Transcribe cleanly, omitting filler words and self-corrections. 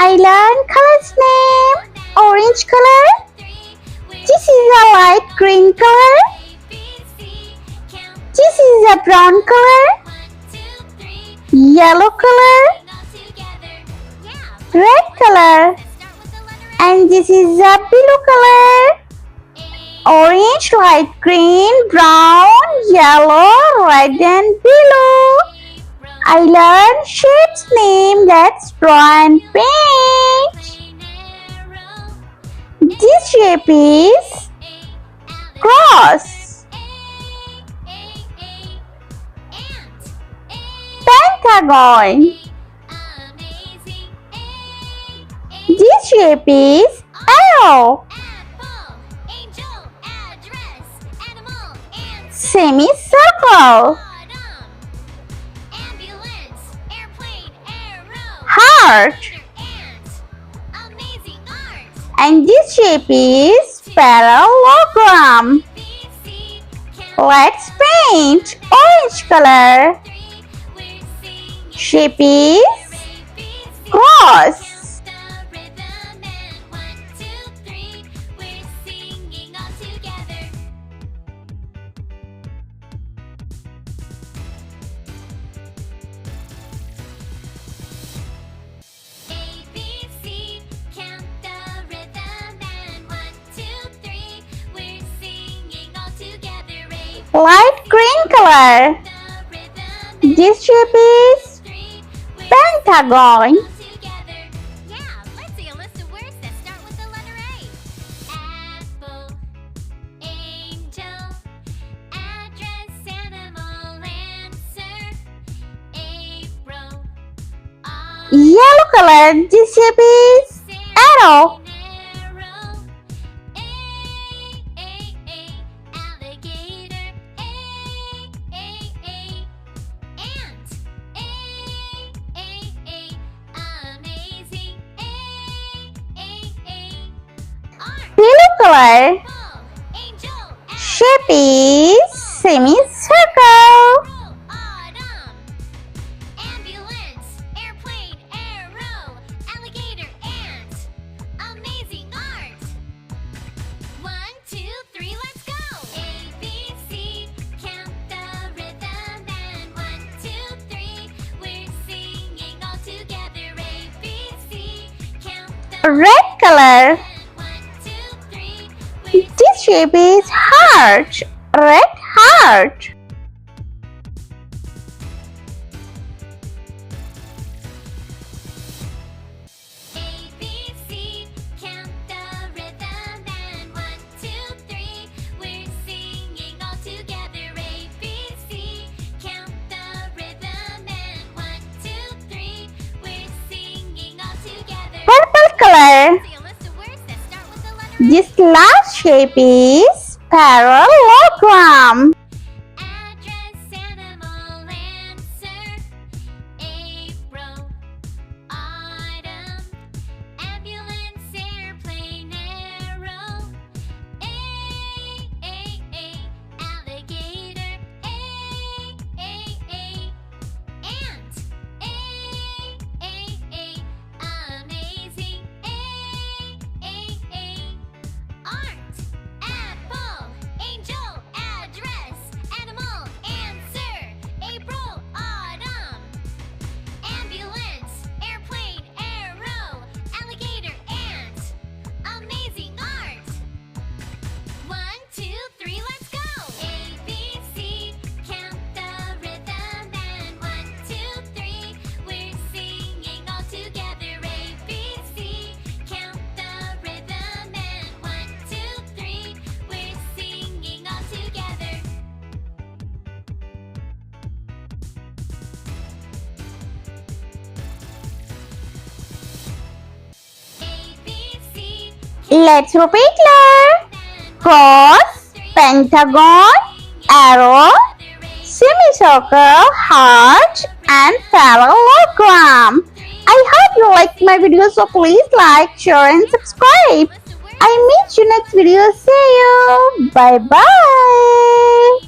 I learned color's name. Orange color. This is a light green color. This is a brown color. Yellow color. Red color. And this is a blue color. Orange, light green, brown, yellow, red and blue. I learned shapes name. Let's draw and paint. This shape is cross, pentagon. This shape is arrow, semicircle, heart. And this shape is parallelogram. Let's paint orange color. Shape is cross. Light green color. This shape is pentagon. Let's see a list of words that start with the letter A. Apple, angel, address, animal, answer, April, Yellow color. This shape is arrow. Blue color. Shape is semicircle. Ambulance, airplane, arrow, alligator, ant, amazing art. 1, 2, 3, let's go. A, B, C, count the rhythm and 1, 2, 3, we're singing all together. A, B, C, count the Red color. This shape is heart. Red heart. A, B, C, count the rhythm and 1, 2, 3, we're singing all together. A, B, C, count the rhythm and 1, 2, 3, we're singing all together. Purple color. See a list of words that start with the letter A. This last shape is parallelogram. Address, animal, answer, April, autumn, ambulance, airplane, arrow, alligator, ant, amazing, art, apple, angel, address, animal, answer, April, autumn, ambulance, airplane, arrow, alligator, ant, amazing art. 1, 2, 3, let's go. A, B, C, count the rhythm and 1, 2, 3, we're singing all together. A, B, C, count the rhythm and 1, 2, 3, we're singing all together. A, B, C, Let's repeat learn. Cross, pentagon, arrow, semicircle, heart and parallelogram. I hope you liked my video, so please like, share and subscribe. I meet you next video. See you. Bye bye.